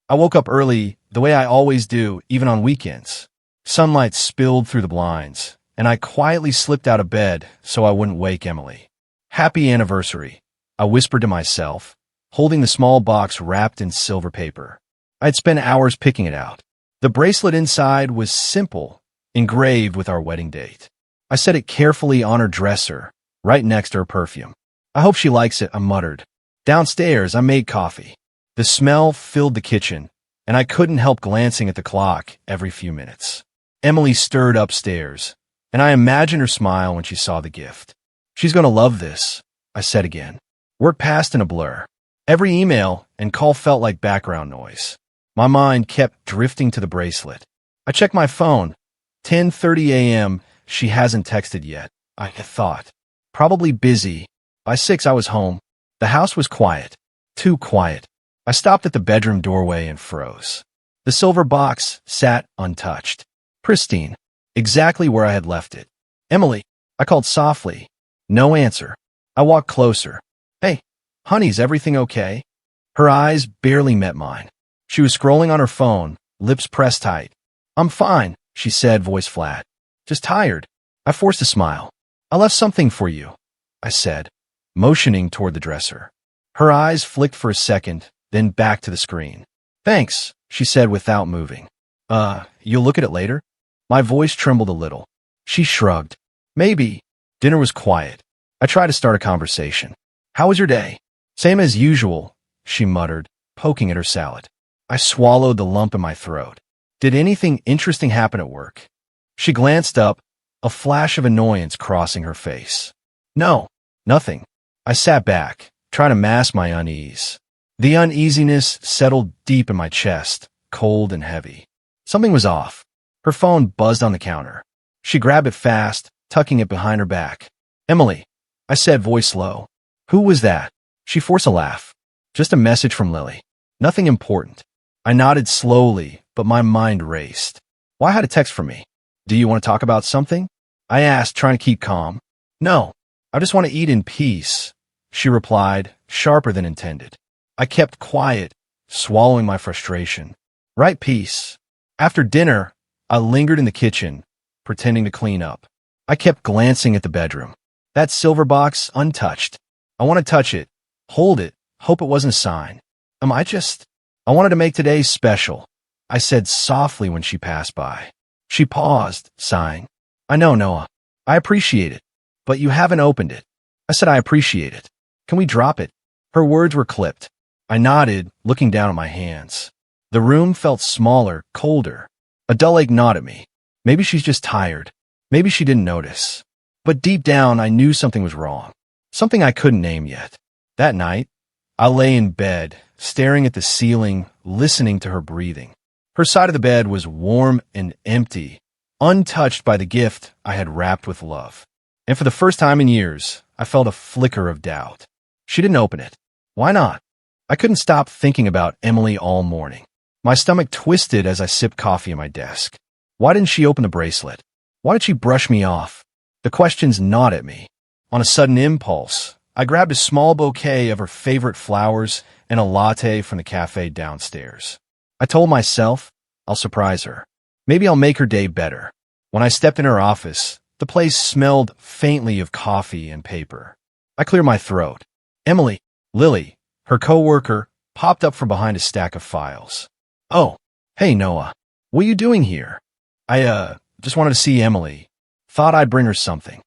I woke up early, the way I always do, even on weekends. Sunlight spilled through the blinds, and I quietly slipped out of bed so I wouldn't wake Emily. Happy anniversary, I whispered to myself, holding the small box wrapped in silver paper. I'd spent hours picking it out. The bracelet inside was simple, engraved with our wedding date. I set it carefully on her dresser, right next to her perfume. I hope she likes it, I muttered. Downstairs, I made coffee. The smell filled the kitchen, and I couldn't help glancing at the clock every few minutes. Emily stirred upstairs, and I imagined her smile when she saw the gift. She's going to love this, I said again. Work passed in a blur. Every email and call felt like background noise. My mind kept drifting to the bracelet. I checked my phone. 10:30 a.m. She hasn't texted yet, I had thought. Probably busy. By 6, I was home. The house was quiet. Too quiet. I stopped at the bedroom doorway and froze. The silver box sat untouched. Pristine. Exactly where I had left it. Emily, I called softly. No answer. I walked closer. Hey, honey, is everything okay? Her eyes barely met mine. She was scrolling on her phone, lips pressed tight. I'm fine, she said, voice flat. Just tired. I forced a smile. I left something for you, I said, motioning toward the dresser. Her eyes flicked for a second, then back to the screen. Thanks, she said without moving. You'll look at it later? My voice trembled a little. She shrugged. Maybe. Dinner was quiet. I tried to start a conversation. How was your day? Same as usual, she muttered, poking at her salad. I swallowed the lump in my throat. Did anything interesting happen at work? She glanced up, a flash of annoyance crossing her face. No, nothing. I sat back, trying to mask my unease. The uneasiness settled deep in my chest, cold and heavy. Something was off. Her phone buzzed on the counter. She grabbed it fast, tucking it behind her back. Emily, I said, voice low. Who was that? She forced a laugh. Just a message from Lily. Nothing important. I nodded slowly, but my mind raced. Why had a text from me? Do you want to talk about something? I asked, trying to keep calm. No, I just want to eat in peace, she replied, sharper than intended. I kept quiet, swallowing my frustration. Right, peace. After dinner, I lingered in the kitchen, pretending to clean up. I kept glancing at the bedroom. That silver box, untouched. I want to touch it, hold it, hope it wasn't a sign. I wanted to make today special, I said softly when she passed by. She paused, sighing. I know, Noah. I appreciate it. But you haven't opened it. I said I appreciate it. Can we drop it? Her words were clipped. I nodded, looking down at my hands. The room felt smaller, colder. A dull ache gnawed at me. Maybe she's just tired. Maybe she didn't notice. But deep down, I knew something was wrong. Something I couldn't name yet. That night, I lay in bed, staring at the ceiling, listening to her breathing. Her side of the bed was warm and empty, untouched by the gift I had wrapped with love. And for the first time in years, I felt a flicker of doubt. She didn't open it. Why not? I couldn't stop thinking about Emily all morning. My stomach twisted as I sipped coffee at my desk. Why didn't she open the bracelet? Why did she brush me off? The questions gnawed at me. On a sudden impulse, I grabbed a small bouquet of her favorite flowers and a latte from the cafe downstairs. I told myself, I'll surprise her. Maybe I'll make her day better. When I stepped in her office, the place smelled faintly of coffee and paper. I cleared my throat. Emily, Lily, her coworker, popped up from behind a stack of files. Oh, hey, Noah. What are you doing here? I just wanted to see Emily. Thought I'd bring her something.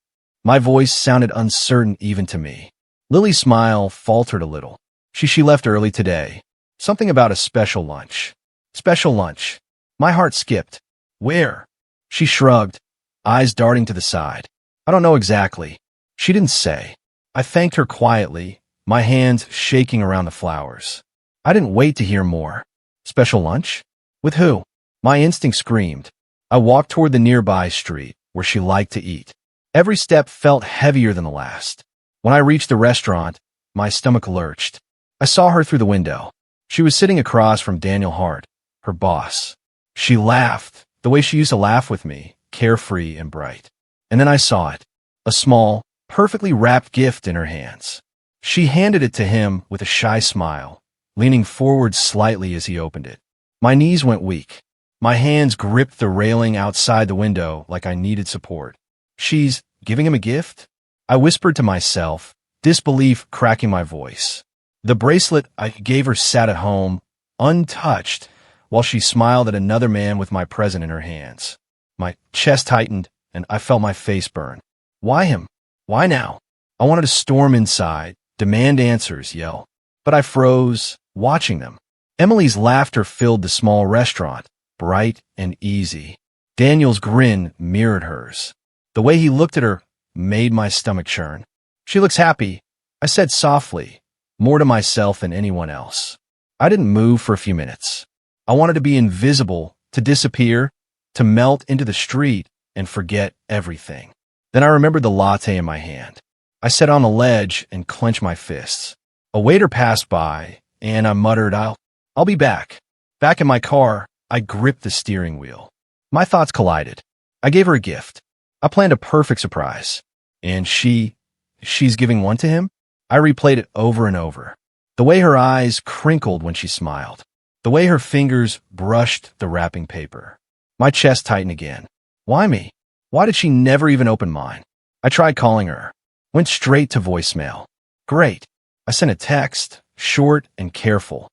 My voice sounded uncertain even to me. Lily's smile faltered a little. She left early today. Something about a special lunch. Special lunch. My heart skipped. Where? She shrugged, eyes darting to the side. I don't know exactly. She didn't say. I thanked her quietly, my hands shaking around the flowers. I didn't wait to hear more. Special lunch? With who? My instinct screamed. I walked toward the nearby street where she liked to eat. Every step felt heavier than the last. When I reached the restaurant, my stomach lurched. I saw her through the window. She was sitting across from Daniel Hart, her boss. She laughed, the way she used to laugh with me, carefree and bright. And then I saw it, a small, perfectly wrapped gift in her hands. She handed it to him with a shy smile, leaning forward slightly as he opened it. My knees went weak. My hands gripped the railing outside the window like I needed support. She's giving him a gift? I whispered to myself, disbelief cracking my voice. The bracelet I gave her sat at home, untouched, while she smiled at another man with my present in her hands. My chest tightened, and I felt my face burn. Why him? Why now? I wanted to storm inside, demand answers, yell. But I froze, watching them. Emily's laughter filled the small restaurant, bright and easy. Daniel's grin mirrored hers. The way he looked at her made my stomach churn. She looks happy, I said softly, more to myself than anyone else. I didn't move for a few minutes. I wanted to be invisible, to disappear, to melt into the street and forget everything. Then I remembered the latte in my hand. I sat on a ledge and clenched my fists. A waiter passed by, and I muttered, I'll be back. Back in my car, I gripped the steering wheel. My thoughts collided. I gave her a gift. I planned a perfect surprise. And she's giving one to him? I replayed it over and over. The way her eyes crinkled when she smiled. The way her fingers brushed the wrapping paper. My chest tightened again. Why me? Why did she never even open mine? I tried calling her. Went straight to voicemail. Great. I sent a text, short and careful.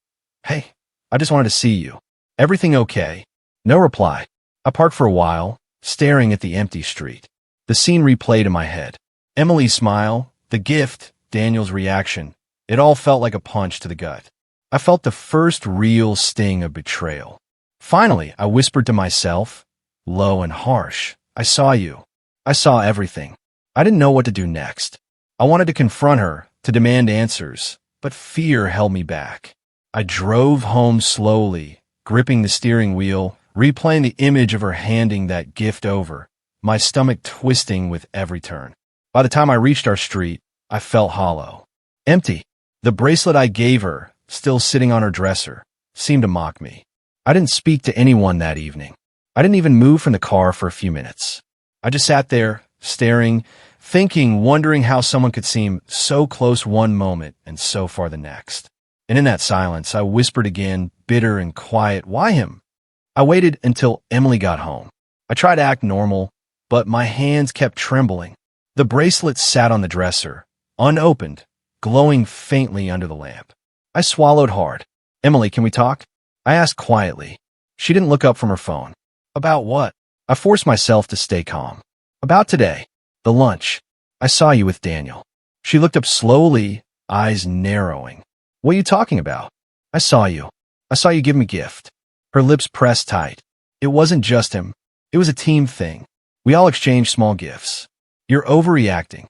Hey, I just wanted to see you. Everything okay? No reply. I parked for a while, staring at the empty street. The scene replayed in my head. Emily's smile, the gift, Daniel's reaction. It all felt like a punch to the gut. I felt the first real sting of betrayal. Finally, I whispered to myself, low and harsh, I saw you. I saw everything. I didn't know what to do next. I wanted to confront her, to demand answers, but fear held me back. I drove home slowly, gripping the steering wheel, replaying the image of her handing that gift over, my stomach twisting with every turn. By the time I reached our street, I felt hollow. Empty. The bracelet I gave her, still sitting on her dresser, seemed to mock me. I didn't speak to anyone that evening. I didn't even move from the car for a few minutes. I just sat there, staring, thinking, wondering how someone could seem so close one moment and so far the next. And in that silence, I whispered again, bitter and quiet, why him? I waited until Emily got home. I tried to act normal, but my hands kept trembling. The bracelet sat on the dresser, unopened, glowing faintly under the lamp. I swallowed hard. Emily, can we talk? I asked quietly. She didn't look up from her phone. About what? I forced myself to stay calm. About today. The lunch. I saw you with Daniel. She looked up slowly, eyes narrowing. What are you talking about? I saw you. I saw you give him a gift. Her lips pressed tight. It wasn't just him. It was a team thing. We all exchanged small gifts. You're overreacting.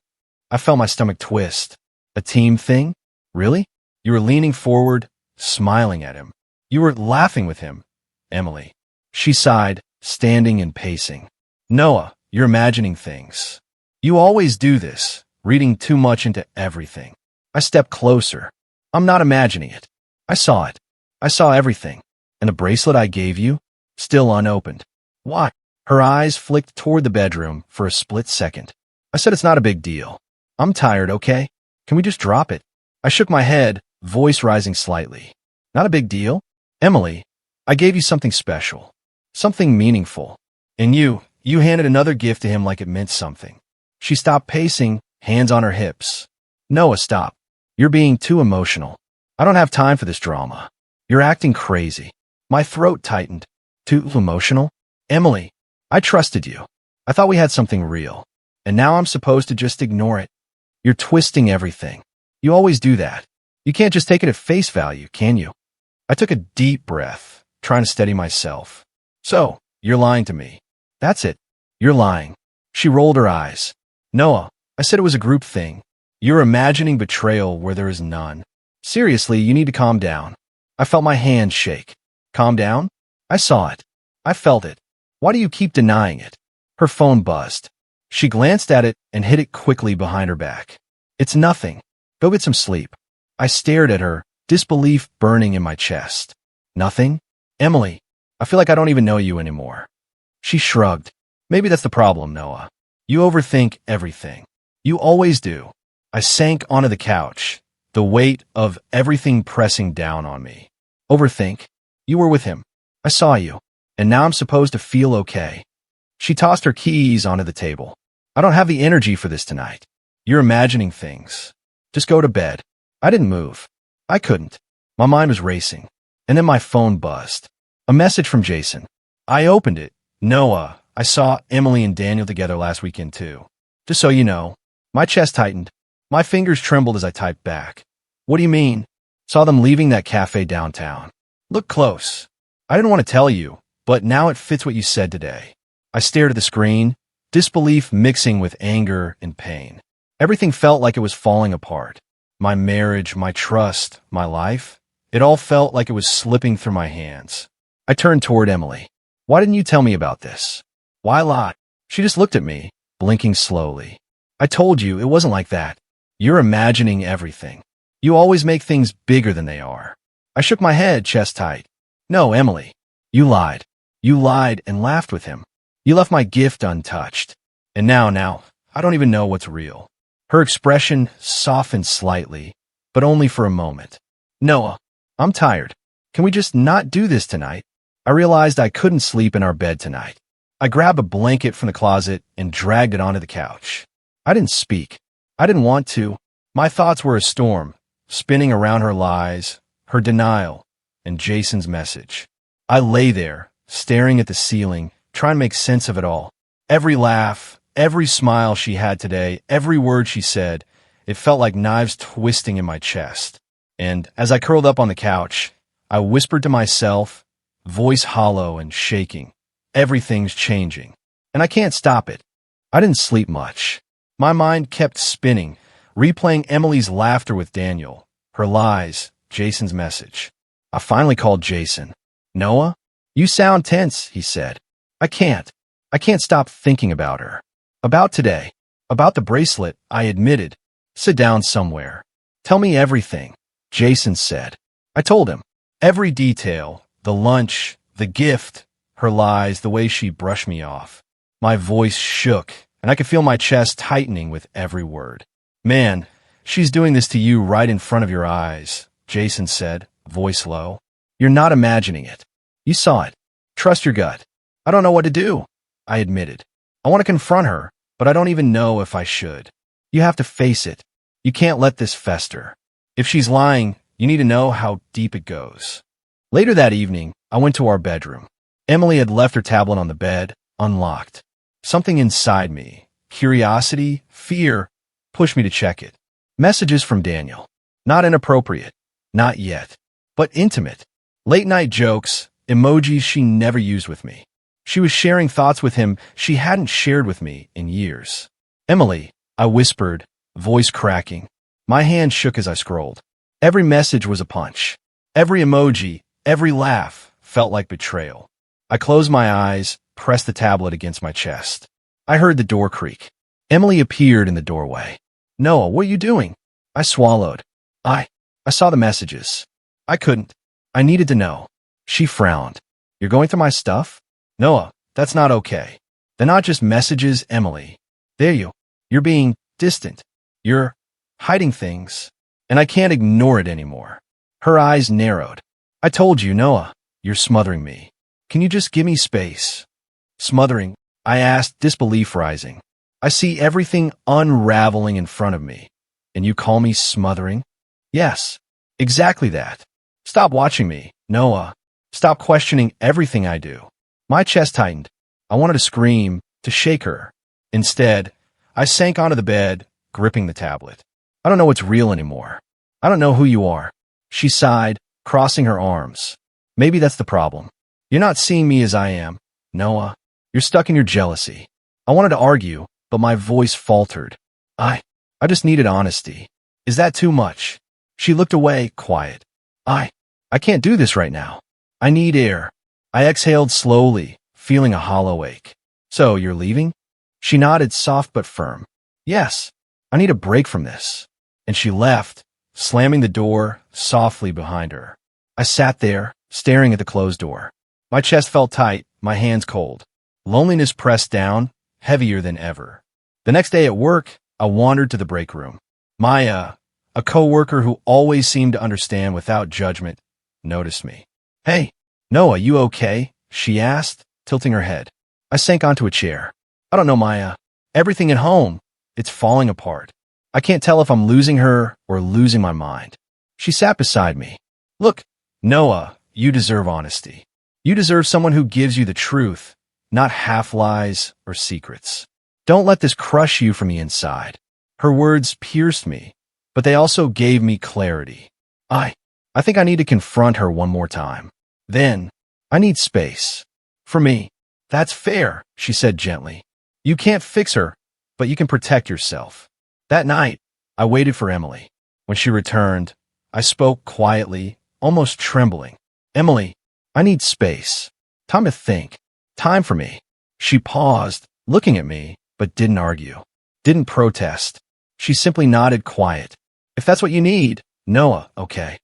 I felt my stomach twist. A team thing? Really? You were leaning forward, smiling at him. You were laughing with him, Emily. She sighed, standing and pacing. Noah, you're imagining things. You always do this, reading too much into everything. I stepped closer. I'm not imagining it. I saw it. I saw everything. And the bracelet I gave you? Still unopened. Why? Her eyes flicked toward the bedroom for a split second. I said it's not a big deal. I'm tired, okay? Can we just drop it? I shook my head, voice rising slightly. Not a big deal? Emily, I gave you something special. Something meaningful. And you handed another gift to him like it meant something. She stopped pacing, hands on her hips. Noah, stop. You're being too emotional. I don't have time for this drama. You're acting crazy. My throat tightened. Too emotional? Emily, I trusted you. I thought we had something real. And now I'm supposed to just ignore it. You're twisting everything. You always do that. You can't just take it at face value, can you? I took a deep breath, trying to steady myself. So, you're lying to me. That's it. You're lying. She rolled her eyes. Noah, I said it was a group thing. You're imagining betrayal where there is none. Seriously, you need to calm down. I felt my hands shake. Calm down? I saw it. I felt it. Why do you keep denying it? Her phone buzzed. She glanced at it and hid it quickly behind her back. It's nothing. Go get some sleep. I stared at her, disbelief burning in my chest. Nothing? Emily, I feel like I don't even know you anymore. She shrugged. Maybe that's the problem, Noah. You overthink everything. You always do. I sank onto the couch, the weight of everything pressing down on me. Overthink? You were with him. I saw you, and now I'm supposed to feel okay. She tossed her keys onto the table. I don't have the energy for this tonight. You're imagining things. Just go to bed. I didn't move. I couldn't. My mind was racing. And then my phone buzzed. A message from Jason. I opened it. Noah, I saw Emily and Daniel together last weekend too. Just so you know. My chest tightened. My fingers trembled as I typed back. What do you mean? Saw them leaving that cafe downtown. Look close. I didn't want to tell you, but now it fits what you said today. I stared at the screen, disbelief mixing with anger and pain. Everything felt like it was falling apart. My marriage, my trust, my life. It all felt like it was slipping through my hands. I turned toward Emily. Why didn't you tell me about this? Why lie? She just looked at me, blinking slowly. I told you it wasn't like that. You're imagining everything. You always make things bigger than they are. I shook my head, chest tight. No, Emily. You lied. You lied and laughed with him. You left my gift untouched. And now, I don't even know what's real. Her expression softened slightly, but only for a moment. Noah, I'm tired. Can we just not do this tonight? I realized I couldn't sleep in our bed tonight. I grabbed a blanket from the closet and dragged it onto the couch. I didn't speak. I didn't want to. My thoughts were a storm, spinning around her lies, her denial, and Jason's message. I lay there, staring at the ceiling, trying to make sense of it all. Every laugh, every smile she had today, every word she said, it felt like knives twisting in my chest. And as I curled up on the couch, I whispered to myself, voice hollow and shaking, everything's changing, and I can't stop it. I didn't sleep much. My mind kept spinning, replaying Emily's laughter with Daniel, her lies, Jason's message. I finally called Jason. Noah, you sound tense, he said. I can't stop thinking about her. About today. About the bracelet, I admitted. Sit down somewhere. Tell me everything, Jason said. I told him. Every detail, the lunch, the gift, her lies, the way she brushed me off. My voice shook, and I could feel my chest tightening with every word. Man, she's doing this to you right in front of your eyes, Jason said, voice low. You're not imagining it. You saw it. Trust your gut. I don't know what to do, I admitted. I want to confront her, but I don't even know if I should. You have to face it. You can't let this fester. If she's lying, you need to know how deep it goes. Later that evening, I went to our bedroom. Emily had left her tablet on the bed, unlocked. Something inside me, curiosity, fear, pushed me to check it. Messages from Daniel. Not inappropriate. Not yet. But intimate. Late-night jokes, emojis she never used with me. She was sharing thoughts with him she hadn't shared with me in years. Emily, I whispered, voice cracking. My hand shook as I scrolled. Every message was a punch. Every emoji, every laugh felt like betrayal. I closed my eyes, pressed the tablet against my chest. I heard the door creak. Emily appeared in the doorway. Noah, what are you doing? I swallowed. I saw the messages. I couldn't. I needed to know. She frowned. You're going through my stuff? Noah, that's not okay. They're not just messages, Emily. You're being distant. You're hiding things. And I can't ignore it anymore. Her eyes narrowed. I told you, Noah, you're smothering me. Can you just give me space? Smothering, I asked, disbelief rising. I see everything unraveling in front of me. And you call me smothering? Yes, exactly that. Stop watching me, Noah. Stop questioning everything I do. My chest tightened. I wanted to scream, to shake her. Instead, I sank onto the bed, gripping the tablet. I don't know what's real anymore. I don't know who you are. She sighed, crossing her arms. Maybe that's the problem. You're not seeing me as I am, Noah. You're stuck in your jealousy. I wanted to argue, but my voice faltered. I just needed honesty. Is that too much? She looked away, quiet. I can't do this right now. I need air. I exhaled slowly, feeling a hollow ache. So, you're leaving? She nodded, soft but firm. Yes, I need a break from this. And she left, slamming the door softly behind her. I sat there, staring at the closed door. My chest felt tight, my hands cold. Loneliness pressed down, heavier than ever. The next day at work, I wandered to the break room. Maya, a coworker who always seemed to understand without judgment, noticed me. Hey, Noah, you okay? She asked, tilting her head. I sank onto a chair. I don't know, Maya. Everything at home, it's falling apart. I can't tell if I'm losing her or losing my mind. She sat beside me. Look, Noah, you deserve honesty. You deserve someone who gives you the truth, not half-lies or secrets. Don't let this crush you from the inside. Her words pierced me, but they also gave me clarity. I think I need to confront her one more time. Then, I need space. For me. That's fair, she said gently. You can't fix her, but you can protect yourself. That night, I waited for Emily. When she returned, I spoke quietly, almost trembling. Emily, I need space. Time to think. Time for me. She paused, looking at me, but didn't argue. Didn't protest. She simply nodded quiet. If that's what you need, Noah, okay.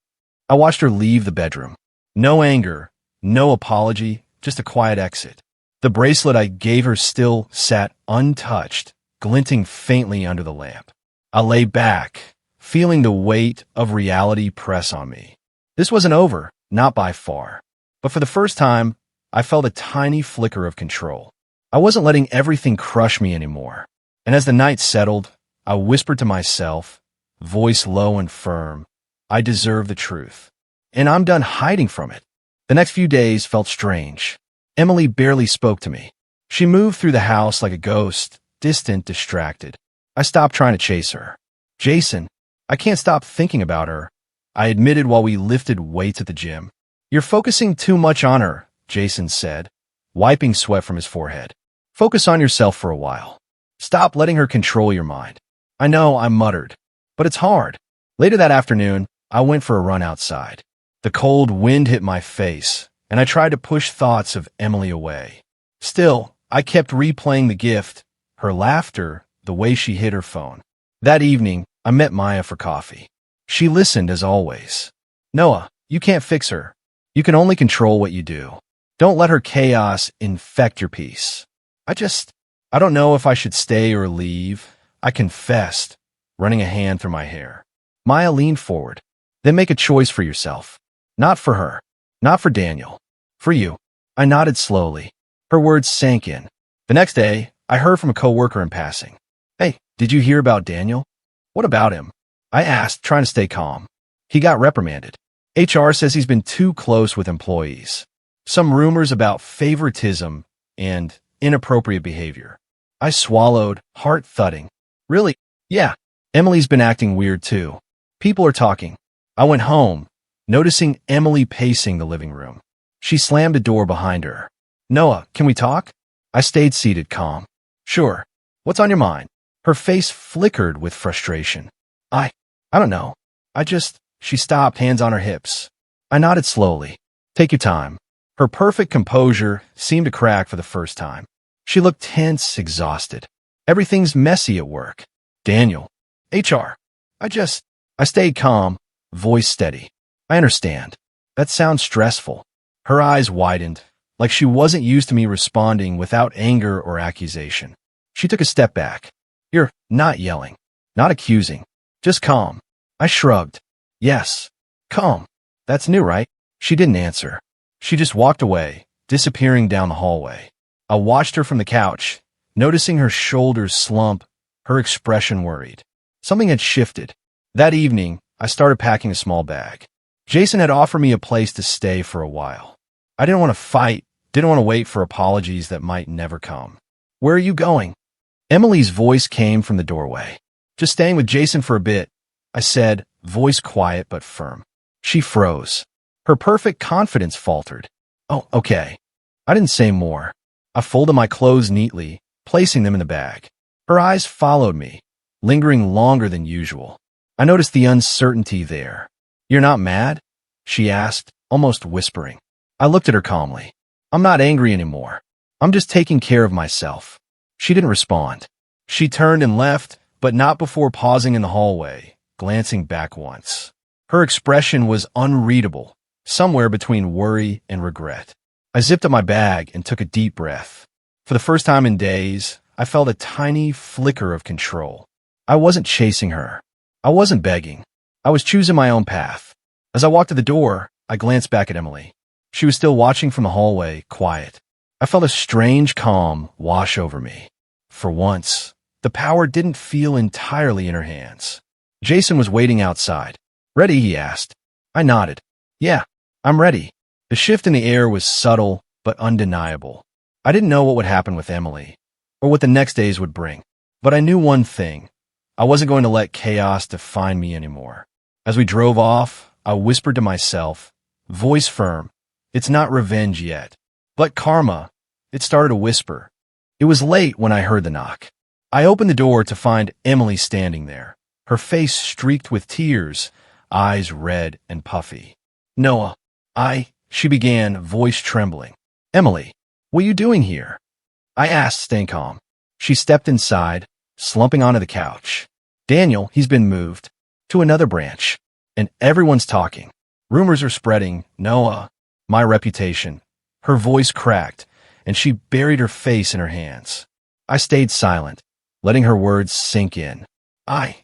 I watched her leave the bedroom. No anger, no apology, just a quiet exit. The bracelet I gave her still sat untouched, glinting faintly under the lamp. I lay back, feeling the weight of reality press on me. This wasn't over, not by far. But for the first time, I felt a tiny flicker of control. I wasn't letting everything crush me anymore. And as the night settled, I whispered to myself, voice low and firm, I deserve the truth. And I'm done hiding from it. The next few days felt strange. Emily barely spoke to me. She moved through the house like a ghost, distant, distracted. I stopped trying to chase her. Jason, I can't stop thinking about her, I admitted while we lifted weights at the gym. You're focusing too much on her, Jason said, wiping sweat from his forehead. Focus on yourself for a while. Stop letting her control your mind. I know, I muttered, but it's hard. Later that afternoon, I went for a run outside. The cold wind hit my face, and I tried to push thoughts of Emily away. Still, I kept replaying the gift, her laughter, the way she hid her phone. That evening, I met Maya for coffee. She listened as always. Noah, you can't fix her. You can only control what you do. Don't let her chaos infect your peace. I don't know if I should stay or leave, I confessed, running a hand through my hair. Maya leaned forward. Then make a choice for yourself. Not for her. Not for Daniel. For you. I nodded slowly. Her words sank in. The next day, I heard from a coworker in passing. Hey, did you hear about Daniel? What about him? I asked, trying to stay calm. He got reprimanded. HR says he's been too close with employees. Some rumors about favoritism and inappropriate behavior. I swallowed, heart thudding. Really? Yeah. Emily's been acting weird too. People are talking. I went home, noticing Emily pacing the living room. She slammed the door behind her. Noah, can we talk? I stayed seated, calm. Sure. What's on your mind? Her face flickered with frustration. I don't know. She stopped, hands on her hips. I nodded slowly. Take your time. Her perfect composure seemed to crack for the first time. She looked tense, exhausted. Everything's messy at work. Daniel. HR. I stayed calm, voice steady. I understand. That sounds stressful. Her eyes widened, like she wasn't used to me responding without anger or accusation. She took a step back. You're not yelling, not accusing, just calm. I shrugged. Yes, calm. That's new, right? She didn't answer. She just walked away, disappearing down the hallway. I watched her from the couch, noticing her shoulders slump, her expression worried. Something had shifted. That evening, I started packing a small bag. Jason had offered me a place to stay for a while. I didn't want to fight, didn't want to wait for apologies that might never come. Where are you going? Emily's voice came from the doorway. Just staying with Jason for a bit, I said, voice quiet but firm. She froze. Her perfect confidence faltered. Oh, okay. I didn't say more. I folded my clothes neatly, placing them in the bag. Her eyes followed me, lingering longer than usual. I noticed the uncertainty there. You're not mad? She asked, almost whispering. I looked at her calmly. I'm not angry anymore. I'm just taking care of myself. She didn't respond. She turned and left, but not before pausing in the hallway, glancing back once. Her expression was unreadable, somewhere between worry and regret. I zipped up my bag and took a deep breath. For the first time in days, I felt a tiny flicker of control. I wasn't chasing her. I wasn't begging. I was choosing my own path. As I walked to the door, I glanced back at Emily. She was still watching from the hallway, quiet. I felt a strange calm wash over me. For once, the power didn't feel entirely in her hands. Jason was waiting outside. "Ready?" he asked. I nodded. "Yeah, I'm ready." The shift in the air was subtle but undeniable. I didn't know what would happen with Emily, or what the next days would bring. But I knew one thing. I wasn't going to let chaos define me anymore. As we drove off, I whispered to myself, voice firm, "It's not revenge yet." But karma, it started to whisper. It was late when I heard the knock. I opened the door to find Emily standing there, her face streaked with tears, eyes red and puffy. "Noah, she began, voice trembling. "Emily, what are you doing here?" I asked, staying calm. She stepped inside, slumping onto the couch. "Daniel, he's been moved to another branch, and everyone's talking. Rumors are spreading. Noah, my reputation." Her voice cracked, and she buried her face in her hands. I stayed silent, letting her words sink in.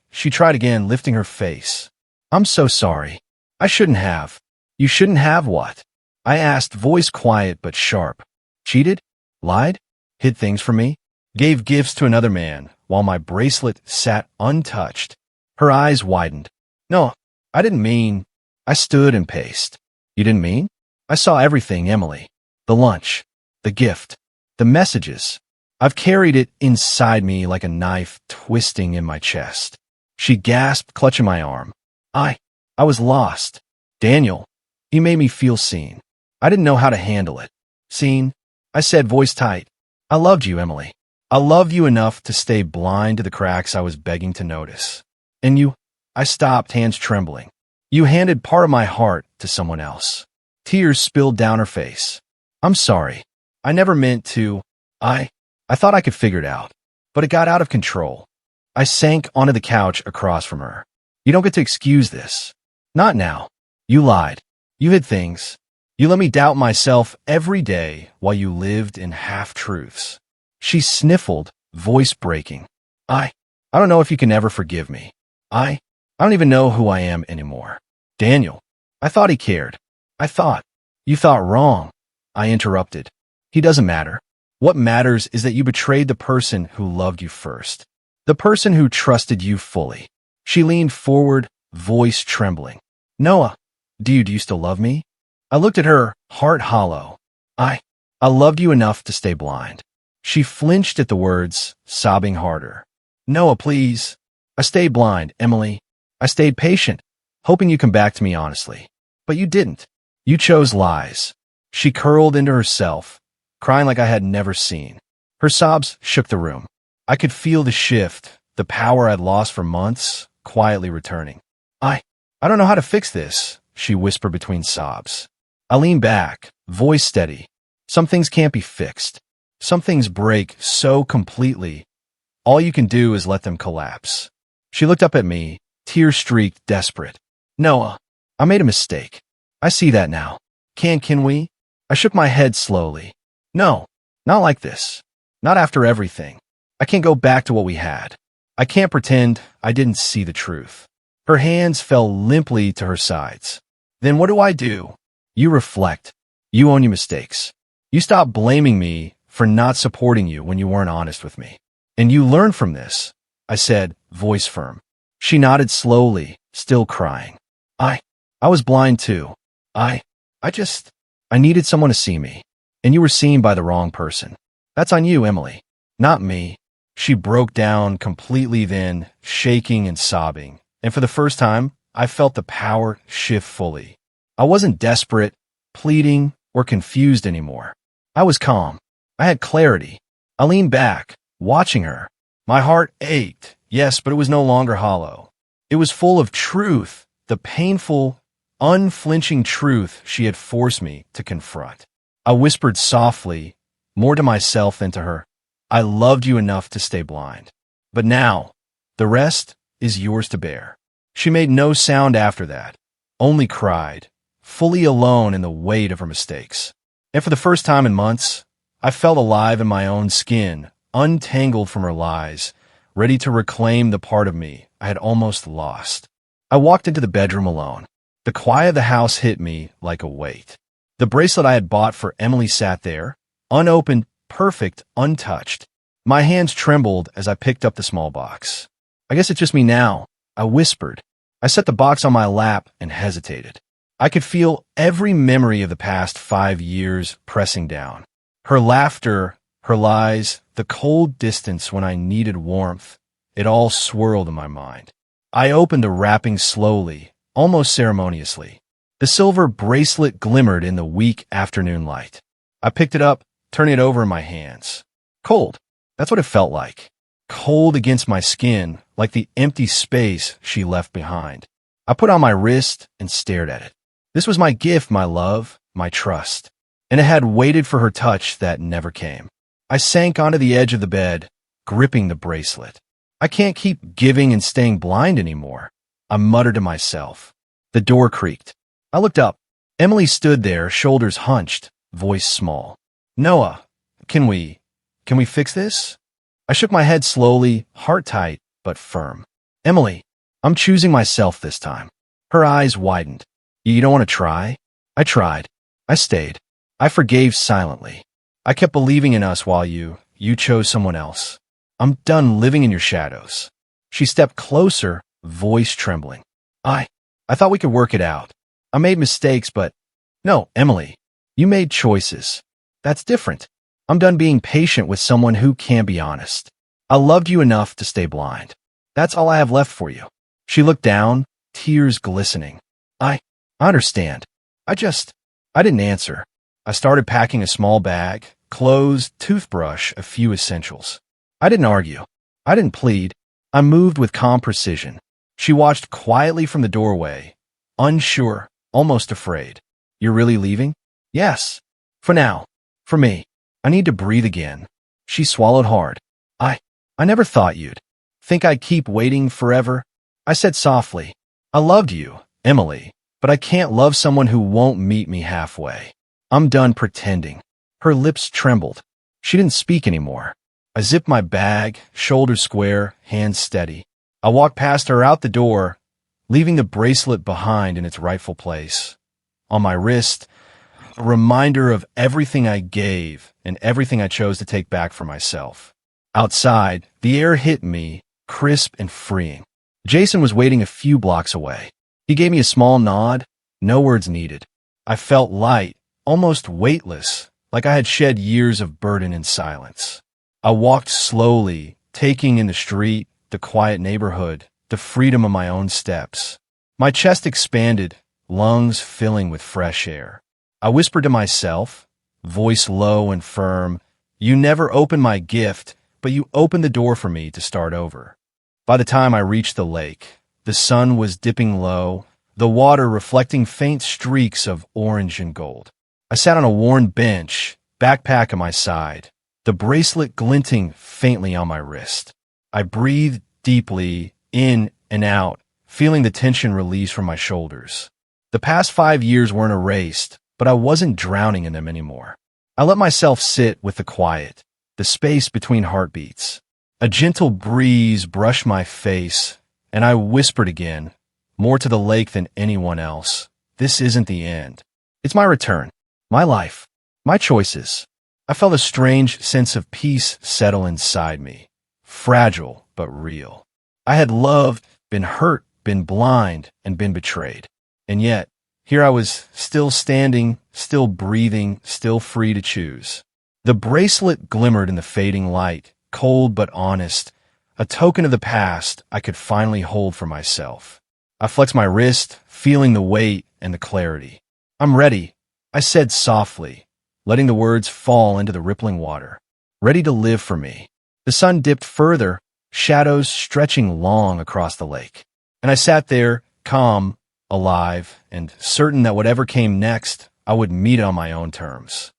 She tried again, lifting her face. "I'm so sorry. I shouldn't have." "You shouldn't have what?" I asked, voice quiet but sharp. "Cheated? Lied? Hid things from me? Gave gifts to another man while my bracelet sat untouched?" Her eyes widened. "No, I didn't mean." I stood and paced. "You didn't mean?" "I saw everything, Emily. The lunch, the gift, the messages. I've carried it inside me like a knife twisting in my chest." She gasped, clutching my arm. I was lost. "Daniel, he made me feel seen. I didn't know how to handle it." "Seen?" I said, voice tight. "I loved you, Emily. I loved you enough to stay blind to the cracks I was begging to notice. And you," I stopped, hands trembling. "You handed part of my heart to someone else." Tears spilled down her face. "I'm sorry. I never meant to." I thought I could figure it out, but it got out of control. I sank onto the couch across from her. "You don't get to excuse this. Not now. You lied. You hid things. You let me doubt myself every day while you lived in half-truths." She sniffled, voice breaking. I don't know if you can ever forgive me. I don't even know who I am anymore." "Daniel, I thought he cared. I thought." "You thought wrong," I interrupted. "He doesn't matter. What matters is that you betrayed the person who loved you first. The person who trusted you fully." She leaned forward, voice trembling. "Noah, do you still love me?" I looked at her, heart hollow. I loved you enough to stay blind." She flinched at the words, sobbing harder. "Noah, please." "I stayed blind, Emily. I stayed patient, hoping you'd come back to me honestly. But you didn't. You chose lies." She curled into herself, crying like I had never seen. Her sobs shook the room. I could feel the shift, the power I'd lost for months, quietly returning. I don't know how to fix this," she whispered between sobs. I leaned back, voice steady. "Some things can't be fixed. Some things break so completely, all you can do is let them collapse." She looked up at me, tear-streaked, desperate. "Noah, I made a mistake. I see that now. Can we?" I shook my head slowly. "No, not like this. Not after everything. I can't go back to what we had. I can't pretend I didn't see the truth." Her hands fell limply to her sides. "Then what do I do?" "You reflect. You own your mistakes. You stop blaming me for not supporting you when you weren't honest with me. And you learn from this," I said, voice firm. She nodded slowly, still crying. I was blind too. I needed someone to see me. And you were seen by the wrong person. That's on you, Emily, not me." She broke down completely then, shaking and sobbing. And for the first time, I felt the power shift fully. I wasn't desperate, pleading, or confused anymore. I was calm. I had clarity. I leaned back, watching her. My heart ached, yes, but it was no longer hollow. It was full of truth, the painful, unflinching truth she had forced me to confront. I whispered softly, more to myself than to her, "I loved you enough to stay blind. But now, the rest is yours to bear." She made no sound after that, only cried, fully alone in the weight of her mistakes. And for the first time in months, I felt alive in my own skin, untangled from her lies, ready to reclaim the part of me I had almost lost. I walked into the bedroom alone. The quiet of the house hit me like a weight. The bracelet I had bought for Emily sat there, unopened, perfect, untouched. My hands trembled as I picked up the small box. I guess it's just me now, I whispered. I set the box on my lap and hesitated. I could feel every memory of the past 5 years pressing down. Her laughter, her lies, the cold distance when I needed warmth, it all swirled in my mind. I opened the wrapping slowly, almost ceremoniously. The silver bracelet glimmered in the weak afternoon light. I picked it up, turning it over in my hands. Cold. That's what it felt like. Cold against my skin, like the empty space she left behind. I put it on my wrist and stared at it. This was my gift, my love, my trust. And it had waited for her touch that never came. I sank onto the edge of the bed, gripping the bracelet. I can't keep giving and staying blind anymore, I muttered to myself. The door creaked. I looked up. Emily stood there, shoulders hunched, voice small. Noah, can we fix this? I shook my head slowly, heart tight, but firm. Emily, I'm choosing myself this time. Her eyes widened. You don't want to try? I tried. I stayed. I forgave silently. I kept believing in us while you chose someone else. I'm done living in your shadows. She stepped closer, voice trembling. I thought we could work it out. I made mistakes, but no, Emily, you made choices. That's different. I'm done being patient with someone who can't be honest. I loved you enough to stay blind. That's all I have left for you. She looked down, tears glistening. I understand. I didn't answer. I started packing a small bag, clothes, toothbrush, a few essentials. I didn't argue. I didn't plead. I moved with calm precision. She watched quietly from the doorway, unsure, almost afraid. You're really leaving? Yes. For now. For me. I need to breathe again. She swallowed hard. I never thought you'd think I'd keep waiting forever. I said softly, I loved you, Emily, but I can't love someone who won't meet me halfway. I'm done pretending. Her lips trembled. She didn't speak anymore. I zipped my bag, shoulders square, hands steady. I walked past her out the door, leaving the bracelet behind in its rightful place. On my wrist, a reminder of everything I gave and everything I chose to take back for myself. Outside, the air hit me, crisp and freeing. Jason was waiting a few blocks away. He gave me a small nod, no words needed. I felt light, almost weightless, like I had shed years of burden in silence. I walked slowly, taking in the street, the quiet neighborhood, the freedom of my own steps. My chest expanded, lungs filling with fresh air. I whispered to myself, voice low and firm, you never opened my gift, but you opened the door for me to start over. By the time I reached the lake, the sun was dipping low, the water reflecting faint streaks of orange and gold. I sat on a worn bench, backpack at my side, the bracelet glinting faintly on my wrist. I breathed deeply, in and out, feeling the tension release from my shoulders. The past 5 years weren't erased, but I wasn't drowning in them anymore. I let myself sit with the quiet, the space between heartbeats. A gentle breeze brushed my face, and I whispered again, more to the lake than anyone else. This isn't the end. It's my return, my life, my choices. I felt a strange sense of peace settle inside me, fragile but real. I had loved, been hurt, been blind, and been betrayed. And yet, here I was, still standing, still breathing, still free to choose. The bracelet glimmered in the fading light, cold but honest, a token of the past I could finally hold for myself. I flexed my wrist, feeling the weight and the clarity. I'm ready, I said softly, letting the words fall into the rippling water. Ready to live for me. The sun dipped further, shadows stretching long across the lake. And I sat there, calm, alive, and certain that whatever came next, I would meet it on my own terms.